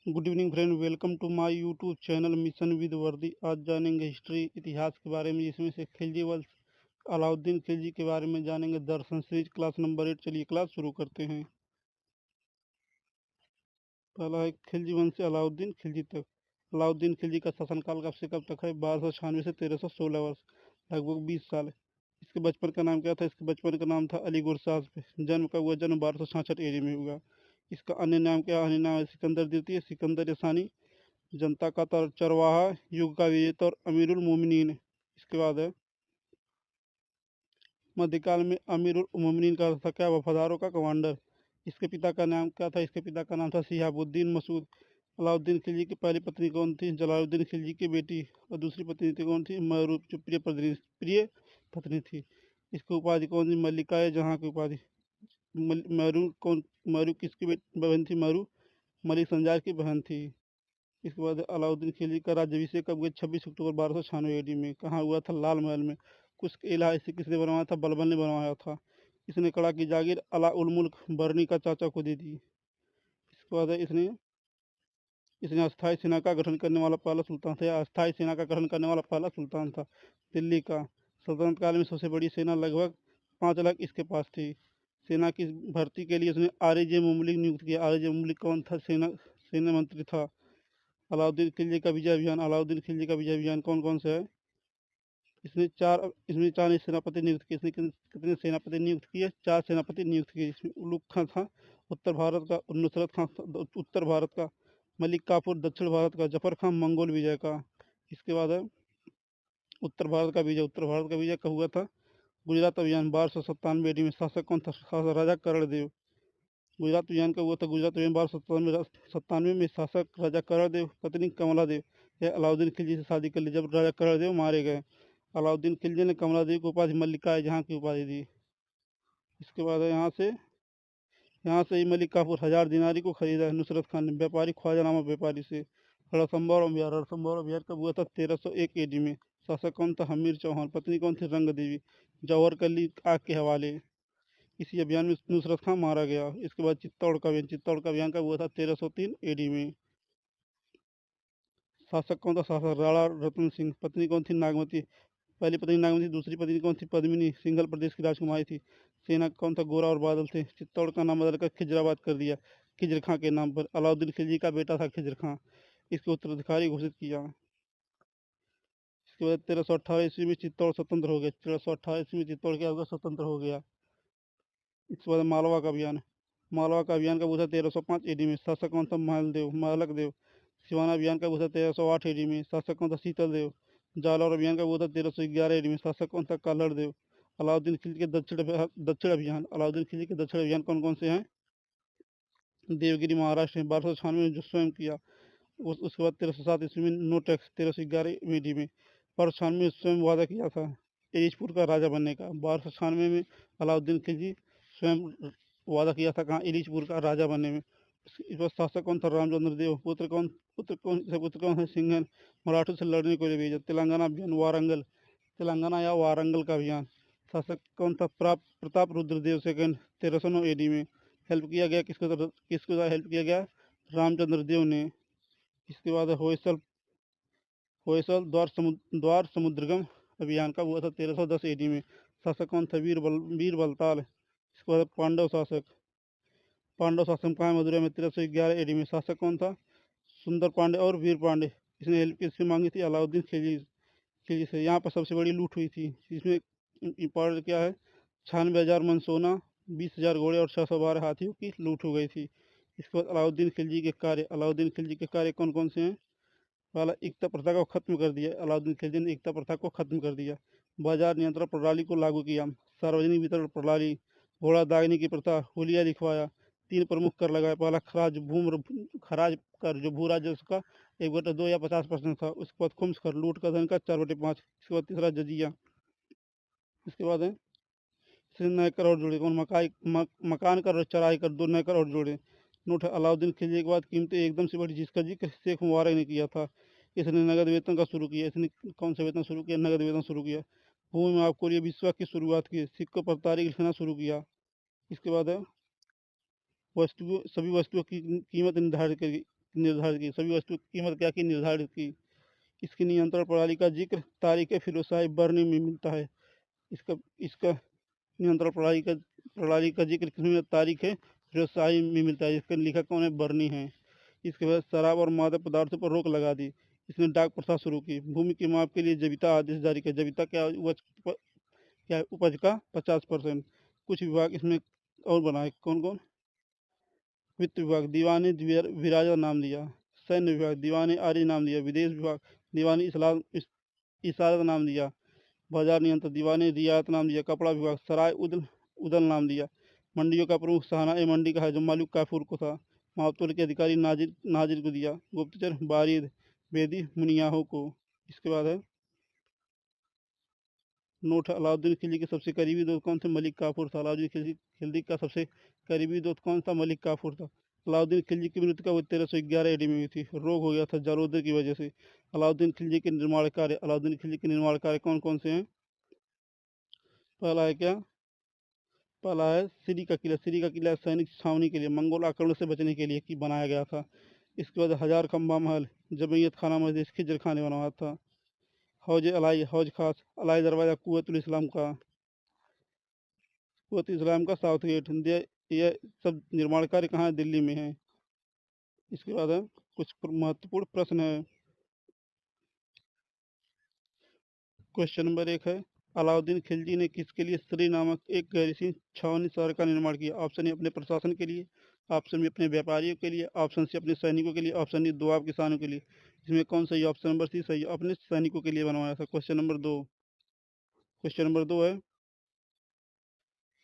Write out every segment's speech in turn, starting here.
Good evening friend, welcome to my YouTube channel mission with वर्दी। आज जानेंगे history इतिहास के बारे में, जिसमें से खिलजी वंश अलाउद्दीन खिलजी के बारे में जानेंगे। दर्शन सीरीज क्लास नंबर 8। चलिए क्लास शुरू करते हैं। पहला है खिलजी वंश से अलाउद्दीन खिलजी तक। अलाउद्दीन खिलजी का शासनकाल कब से कब तक है? 1296 से 1316 वर्ष, लगभग 20 साल। इसके बचपन का नाम क्या था? इसके बचपन का नाम था अली गुरसाज। जन्म का हुआ, जन्म 1266 ईस्वी में हुआ। इसका अन्य नाम क्या? अन्य नाम है सिकंदर द्वितीय, सिकंदर सानी, जनता का चरवाहा, युग का विजेता और अमीरुल मोमिनीन। इसके बाद है मध्यकाल में अमीरुल मोमिनीन का अर्थ था क्या? वफादारों का कमांडर। इसके पिता का नाम क्या था? इसके पिता का नाम था शिहाबुद्दीन मसूद। अलाउद्दीन खिलजी की पहली पत्नी कौन थी? जलालुद्दीन खिलजी की बेटी। और दूसरी पत्नी थी कौन थी? महरूप, जो प्रिय पत्नी थी। इसकी उपाधि कौन थी? मल्लिका जहाँ की उपाधि। महरू कौन? महरू किसकी बहन थी? महरू मलिक संजार की बहन थी। इसके बाद अलाउद्दीन खिलजी का राज्याभिषेक कब हुआ? 26 अक्टूबर 1296 ईस्वी में। कहाँ हुआ था? लाल महल में। कुछ किला इसे किसने बनवाया था? बलबन ने बनवाया था। इसने कड़ा की जागीर अला उल मुल्क बरनी का चाचा को दे दी। इसके बाद इसने इसने अस्थायी सेना का गठन करने वाला पहला सुल्तान था। अस्थायी सेना का गठन करने वाला पहला सुल्तान था। दिल्ली का सल्तनत काल में सबसे बड़ी सेना लगभग 5 लाख इसके पास थी। सेना की भर्ती के लिए उसने आरजे मुमलिक नियुक्त किया। आरजे मुमलिक कौन था? सेना मंत्री था। अलाउद्दीन खिलजी का विजय अभियान। अलाउद्दीन खिलजी का विजय अभियान कौन कौन सा है? इसमें चार सेनापति नियुक्त किए। इसने कितने सेनापति नियुक्त किए? 4 सेनापति नियुक्त किए। इसमें उलुग खां था उत्तर भारत का, नुसरत खां उत्तर भारत का, मलिक काफूर दक्षिण भारत का, जफर खां मंगोल विजय का। इसके बाद है उत्तर भारत का विजय। उत्तर भारत का विजय कब हुआ था? गुजरात अभियान 1297 में। शासक कौन था? शासक राजा करणदेव। गुजरात अभियान का हुआ था। गुजरात अभियान 1297 में। शासक राजा करणदेव, पत्नी कमला देव। यह अलाउद्दीन खिलजी से शादी कर ली जब राजा करणदेव मारे गए। अलाउद्दीन खिलजी ने कमला देवी को उपाधि मल्लिका जहाँ की उपाधि दी। इसके बाद है यहाँ से ही मलिक काफूर 1000 दिनारी को खरीदा नुसरत खान ने, व्यापारी ख्वाजा नामा व्यापारी से। रणथंभौर अभियान कब हुआ था? 1301 एडी में। शासक कौन था? हमीर चौहान। पत्नी कौन थी? रंग देवी। जौहर कर ली आग के हवाले। इसी अभियान में नुसरत खान मारा गया। इसके बाद चित्तौड़ का अभियान कब हुआ था? 1303 एडी में। शासक कौन था? शासक राणा रतन सिंह। पत्नी कौन थी? नागमती। पहली पत्नी नागमती, दूसरी पत्नी कौन थी? पद्मिनी, सिंघल प्रदेश की राजकुमारी थी। सेना कौन था? गोरा और बादल थे। चित्तौड़ का नाम बदलकर खिजराबाद कर दिया खिजर खां के नाम पर। अलाउद्दीन खिलजी का बेटा था खिजर खां, इसके उत्तराधिकारी घोषित किया। इसके बाद 1318 ईस्वी में चित्तौड़ स्वतंत्र हो गया। 1318 ईस्वी में चित्तौड़ क्या होगा? स्वतंत्र हो गया। इसके बाद मालवा का अभियान। मालवा का अभियान कब हुआ था? 1305 ईडी में। शासक कौन था? महलक देव। सिवाना अभियान कब हुआ था? 1308 ईडी में। शासक कौन था? शीतल देव। जालौर अभियान कब हुआ था? 1311 ईडी में। शासक कौन था? कालड़ देव। अलाउद्दीन खिलजी के दक्षिण अभियान। अलाउद्दीन खिलजी के दक्षिण अभियान कौन कौन से हैं? देवगिरी महाराष्ट्र में 1296 में जो स्वयं किया। उसके बाद 1307 ईस्वी में नो टैक्स। 1311 ईडी में 1296 में स्वयं वादा किया था इलीचपुर का राजा बनने का। 1296 में अलाउद्दीन खिलजी स्वयं वादा किया था कहाँ? इलीचपुर का राजा बनने में। इस पर शासक कौन था? रामचंद्र देव। पुत्र कौन है? सिंघन। मराठों से लड़ने को भेजा। तेलंगाना अभियान वारंगल। तेलंगाना या वारंगल का अभियान। शासक कौन था? प्रताप रुद्र देव सेकंड। 1309 एडी में। हेल्प किया गया किसको हेल्प किया गया? रामचंद्र देव ने। इसके बाद होयसल होयसल द्वार समुद्रगम अभियान का हुआ था 1310 एडी में। शासक कौन था? वीर बलताल। इसके बाद पांडव शासन कहाँ? मदुरै में 1311 एडी में। शासक कौन था? सुंदर पांडे और वीर पांडे। इसने हेल्प किससे मांगी थी? अलाउद्दीन खिलजी से। यहाँ पर सबसे बड़ी लूट हुई थी। इसमें इम्पोर्टेंट क्या है? 96,000 मन सोना, 20,000 घोड़े और 612 हाथियों की लूट हो गई थी। इसके बाद अलाउद्दीन खिलजी के कार्य। अलाउद्दीन खिलजी के कार्य कौन कौन से हैं? पहला, एकता प्रथा को खत्म कर दिया। अलाउद्दीन खिलजी ने एकता प्रथा को खत्म कर दिया। बाजार नियंत्रण प्रणाली को लागू किया। सार्वजनिक वितरण प्रणाली, घोड़ा दागने की प्रथा, हुलिया लिखवाया। 3 प्रमुख कर लगाए। पहला, खराज कर जो भू राजस्व का 1/2 या 50% था। उसके बाद खुम्स कर, लूट का धन का 4/5। इसके बाद तीसरा, जजिया। इसके बाद है इसने नए कर और जोड़े। मकान कर और चराई कर, 2 नए कर और जोड़े। नोट है, अलाउद्दीन खिलजी के बाद कीमतें एकदम से बढ़ी, जिसका जिक्र शेख मुबारक ने किया था। इसने नगद वेतन का शुरू किया। इसने कौन सा वेतन शुरू किया? नगद वेतन शुरू किया। भूमि में आपको लिए विश्वा की शुरुआत की। सिक्कों पर तारीख लिखना शुरू किया। इसके बाद है सभी वस्तुओं की कीमत निर्धारित करी। निर्धारित की, सभी वस्तुओं की कीमत क्या की, निर्धारित की। इसकी नियंत्रण प्रणाली का जिक्र तारीख फिरोज शाह बर्नी में मिलता है। इसका इसका नियंत्रण प्रणाली का जिक्र किसमें, तारीख फिरोज शाही में मिलता है। इसका लेखक कौन है, बर्नी है। इसके बाद शराब और मादक पदार्थों पर रोक लगा दी। इसने डाक प्रथा शुरू की। भूमि के माप के लिए जबीता आदेश जारी किया। जबीता क्या है, उपज का 50%। कुछ विभाग इसमें और बनाए, कौन कौन, वित्त विभाग दीवानी विराजा नाम दिया। सैन्य विभाग दीवानी आर्य नाम दिया। विदेश विभाग दीवानी इसारत नाम दिया। बाजार नियंत्रण दीवानी रियायत नाम दिया। कपड़ा विभाग सराय उदल उदल नाम दिया। मंडियों का प्रमुख शाहना ए मंडी का है, जो मालिक काफूर को था। मापतोल के अधिकारी नाजिर नाजिर को दिया। गुप्तचर बारिद बेदी मुनियाहो को। इसके बाद है नोट। अलाउद्दीन खिलजी के सबसे करीबी दोस्त कौन थे, मलिक काफूर था। अलाउद्दीन खिलजी का सबसे करीबी दोस्त कौन था, मलिक काफूर था। अलाउद्दीन खिलजी की मृत्यु का वो 1311 ईडी में हुई थी। रोग हो गया था जलोदर की वजह से। अलाउद्दीन खिलजी के निर्माण कार्य, अलाउद्दीन खिलजी के निर्माण कार्य कौन कौन से हैं। पहला है क्या, पहला है सिरी का किला। सिरी का किला सैनिक छावनी के लिए, मंगोल आक्रमण से बचने के लिए बनाया गया था। इसके बाद हजार खंबा महल, जमैयत खाना मस्जिद, खिजर खान ने बनवाया था। हौज अलाई, हौज खास, अलाई दरवाजा, कुवतुल इस्लाम का, कुवत इस्लाम का साउथ गेट। यह सब निर्माण कार्य कहाँ है, दिल्ली में है। इसके बाद है कुछ महत्वपूर्ण प्रश्न है। क्वेश्चन नंबर 1 है, अलाउद्दीन खिलजी ने किसके लिए श्री नामक एक गैरसैनिक छावनी शहर का निर्माण किया। ऑप्शन ए अपने प्रशासन के लिए, ऑप्शन बी अपने व्यापारियों के लिए, ऑप्शन सी अपने सैनिकों के लिए, ऑप्शन डी दोआब किसानों के लिए। इसमें कौन सही, ऑप्शन नंबर सी सही, अपने सैनिकों के लिए बनवाया था। क्वेश्चन नंबर 2 है,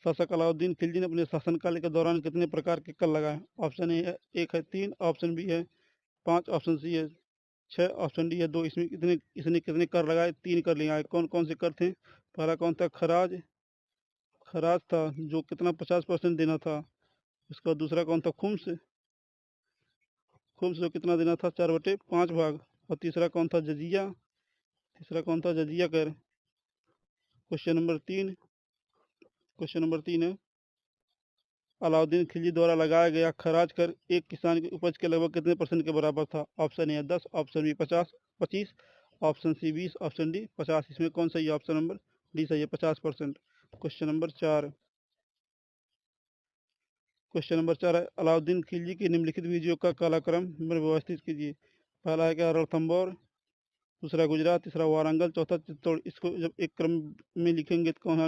शासक अलाउद्दीन खिलजी ने अपने शासनकाल के दौरान कितने प्रकार के कर लगाए। ऑप्शन ए है 1 है 3, ऑप्शन बी है 5, ऑप्शन सी है 6, ऑप्शन डी है 2। इसने कितने कर लगाए, 3 कर लगाए। कौन कौन से कर थे, पहला कौन था, खराज खराज था, जो कितना 50% देना था। उसका दूसरा कौन था, खुम्स खुम्स, जो कितना देना था, 4/5 भाग। और तीसरा कौन था, जजिया कर। क्वेश्चन नंबर 3 है, अलाउद्दीन खिलजी द्वारा लगाया गया खराज कर एक किसान की उपज के लगभग कितने % के बराबर था। Option A 10, option B 25, option C 20, option D 50। इसमें कौन सही है, ऑप्शन नंबर डी सही है, 50%। क्वेश्चन नंबर 4 क्वेश्चन नंबर 4 है, अलाउद्दीन खिलजी की निम्नलिखित विजयों का कालक्रम में व्यवस्थित कीजिए। पहला है क्या, रणथंबोर, दूसरा गुजरात, तीसरा वारंगल, चौथा चित्तौड़। इसको जब एक क्रम में लिखेंगे तो कौन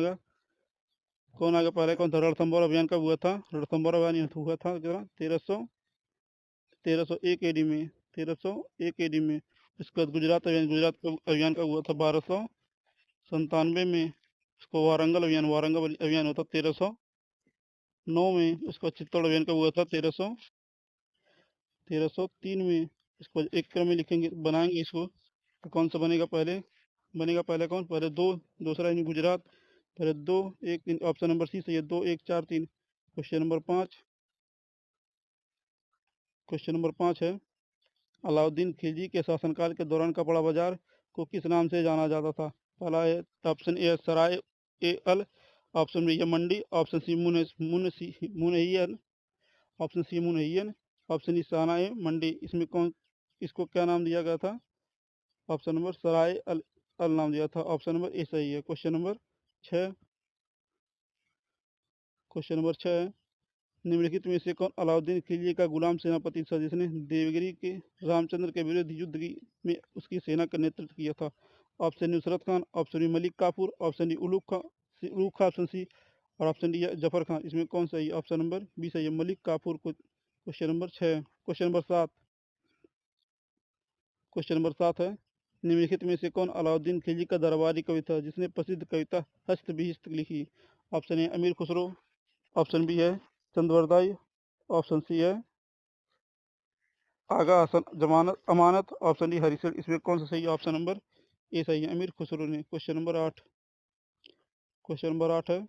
आगे, पहले कौन था, रणथंबोर अभियान कब हुआ था, रणथंबोर अभियान हुआ था कितना, 1301 एडी में, 1301 एडी में। इसके बाद गुजरात का हुआ था 1297 में। इसको वारंगल अभियान हुआ था 1309 में। उसका चित्तौड़ अभियान का हुआ था 1303 में। इसको एक क्रम में लिखेंगे, बनाएंगे इसको तो कौन सा बनेगा कौन, पहले दो, दूसरा यानी गुजरात, पहले 2 1 3। ऑप्शन नंबर सी सही है, 2 1 4 3। क्वेश्चन नंबर 5 है, अलाउद्दीन खिलजी के शासनकाल के दौरान कपड़ा बाजार को किस नाम से जाना जाता था। पहला है option A Sarai e Adl, option B है Mandi, option C Munhiyan, option C Munhiyan, option D Sarai e Mandi. इसको क्या नाम दिया गया था, ऑप्शन नंबर सराय अल नाम दिया था। ऑप्शन नंबर ए सही है। क्वेश्चन नंबर 6 है, निम्नलिखित में से कौन अलाउद्दीन खिलजी का गुलाम सेनापति था, जिसने देवगिरी के रामचंद्र के विरुद्ध में उसकी सेना का नेतृत्व किया था। Option Nusrat Khan, option B Malik Kafur, option D Ulugh Khan, option C और ऑप्शन डी जफर खान। इसमें कौन सही, ऑप्शन नंबर बी सही है, मलिक काफूर को। क्वेश्चन नंबर 7 है, निम्नलिखित में से कौन अलाउद्दीन खिलजी का दरबारी कवि था, जिसने प्रसिद्ध कविता हस्त बिहिस्त लिखी। ऑप्शन ए अमीर खुसरो, ऑप्शन बी है चंद्रवरदाई, ऑप्शन सी है आगा हसन अमानत, ऑप्शन डी हरिशर। इसमें कौन सा सही है, ऑप्शन नंबर ए सही है, अमीर खुसरो ने। क्वेश्चन नंबर 8 है,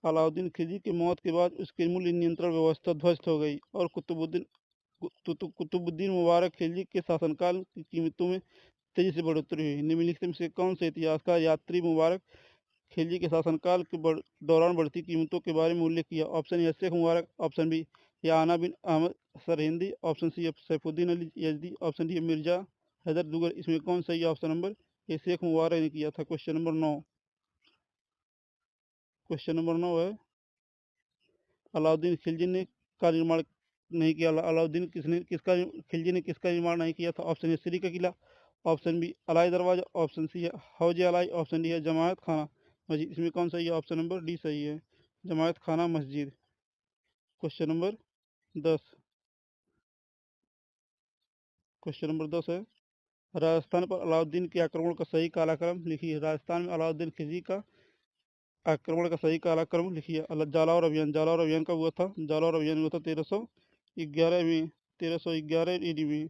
अलाउद्दीन खिलजी की मौत के बाद उसकी मूल्य नियंत्रण व्यवस्था ध्वस्त हो गई और कुतुबुद्दीन मुबारक खिलजी के शासनकाल की कीमतों में तेजी से बढ़ोतरी हुई। निम्नलिखित में से कौन से इतिहासकार यात्री मुबारक खिलजी के शासनकाल के दौरान बढ़ती कीमतों के बारे में उल्लेख किया। Option A Sheikh Mubarak, option B या आना बिन अहमद सरहिंदी, ऑप्शन सी है सैफुद्दीन अली यजदी, ऑप्शन डी है मिर्जा हैदर दुगर। इसमें कौन सही है? Option number A Sheikh Mubarak ने किया था। Question number 9। क्वेश्चन नंबर 9 है अलाउद्दीन खिलजी ने का निर्माण नहीं किया। अलाउद्दीन किसने किसका खिलजी ने किसका निर्माण नहीं किया था? ऑप्शन ए श्री का किला, ऑप्शन बी अलाई दरवाजा, ऑप्शन सी है हौज अलाई, ऑप्शन डी है जमायत खाना मस्जिद। इसमें कौन सही है? ऑप्शन नंबर डी सही है, जमायत खाना मस्जिद। Question number 10। क्वेश्चन नंबर 10 है राजस्थान पर अलाउद्दीन के आक्रमण का सही कालक्रम लिखिए। राजस्थान में अलाउद्दीन खिलजी का आक्रमण का सही कालक्रम लिखिए। जालौर अभियान, जालौर अभियान कब हुआ था? जालौर अभियान हुआ था 1311 में, 1311 ईडी में।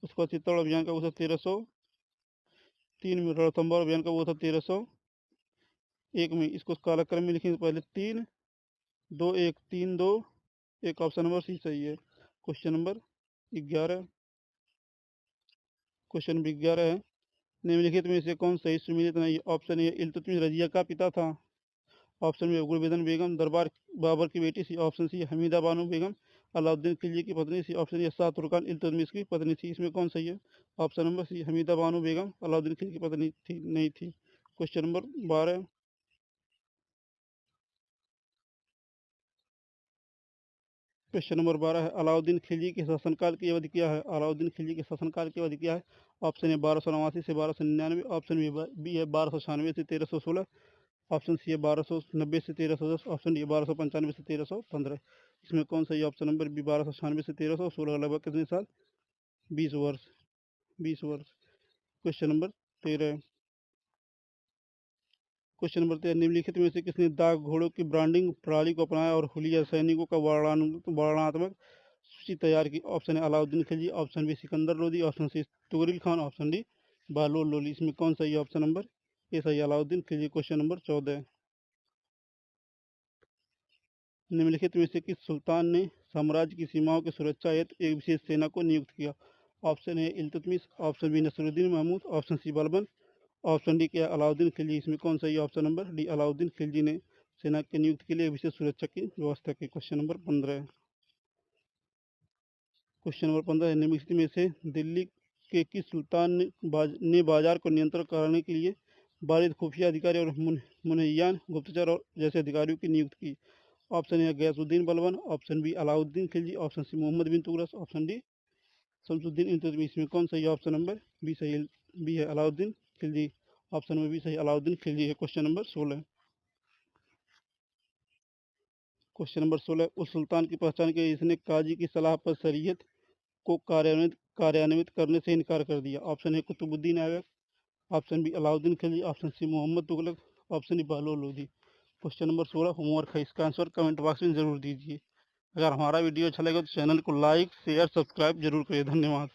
उसके बाद चित्तौड़ अभियान कब हुआ था? 1303 में। रणथंभौर अभियान कब हुआ था? 1301 में। इसको कालक्रम में लिखेंगे पहले 3-2-1, 3-2-1, ऑप्शन नंबर सी सही है। Question number 11। क्वेश्चन नंबर 11 है निम्नलिखित में से कौन सही सुमेलित नहीं? ऑप्शन ए इल्तुतमिश रजिया का पिता था, ऑप्शन बी गुलबेदन बेगम दरबार बाबर की बेटी थी, ऑप्शन सी हमीदा बानो बेगम अलाउद्दीन खिलजी की पत्नी थी, ऑप्शन ए शाह तुर्कान इल्तुतमिश की पत्नी थी। इसमें कौन सही है? Option number C Hamida Bano Begum Alauddin Khilji की पत्नी थी नहीं थी। Question number 12। क्वेश्चन नंबर 12 है अलाउद्दीन खिलजी के शासनकाल की अवधि क्या है? अलाउद्दीन खिलजी के शासनकाल की अवधि क्या है? ऑप्शन ए 1289 से 1299, ऑप्शन बी है 1296 से 1316, ऑप्शन सी है 1290 से 1310, ऑप्शन डी 1295 से 1315। इसमें कौन सा? ऑप्शन नंबर बी 1296 से 1316, लगभग कितने साल? 20 वर्ष। 20 वर्ष। Question number 13। क्वेश्चन नंबर 13 निम्नलिखित में से किसने दाग घोड़ों की ब्रांडिंग प्रणाली को अपनाया और हुलिया सैनिकों का वर्णनात्मक सूची तैयार की? ऑप्शन है Alauddin Khilji, option B Sikandar Lodi, option C Tughril Khan, option D Bahlol Lodi. इसमें कौन सही है? ऑप्शन नंबर ए सही अलाउद्दीन खिलजी। क्वेश्चन नंबर 14 निम्नलिखित में से किस सुल्तान ने साम्राज्य की सीमाओं की सुरक्षा हेतु एक विशेष सेना को नियुक्त किया? Option A Iltutmish, option B Nasiruddin Mahmud, option C Balban, option D क्या अलाउद्दीन खिलजी। इसमें कौन सही? Option number D Alauddin Khilji ने सेना के नियुक्त के लिए विशेष सुरक्षा की व्यवस्था की। Question number 15। क्वेश्चन नंबर 15 है निम्नलिखित में से दिल्ली के किस सुल्तान ने बाजार को नियंत्रण कराने के लिए बारिद खुफिया अधिकारी और मुनहियान गुप्तचर और जैसे अधिकारियों की नियुक्त की? Option A Ghiyasuddin Balban, option B Alauddin Khilji, option C Mohammad bin Tughlaq, option D Shamsuddin इंतजमी। इसमें कौन सही? ऑप्शन नंबर बी सही बी है Alauddin Khilji, option number B सही अलाउद्दीन खिलजी है। Question number 16। क्वेश्चन नंबर 16 उस सुल्तान की पहचान की जिसने काजी की सलाह पर शरीयत को कार्यान्वित करने से इनकार कर दिया? Option A Qutubuddin Aibak, option B Alauddin Khilji, option C Mohammad Tughlaq, option D Bahlol Lodi. Question number 16 homework है, इसका आंसर कमेंट बॉक्स में जरूर दीजिए। अगर हमारा वीडियो अच्छा लगे तो चैनल को लाइक शेयर सब्सक्राइब जरूर करिए। धन्यवाद।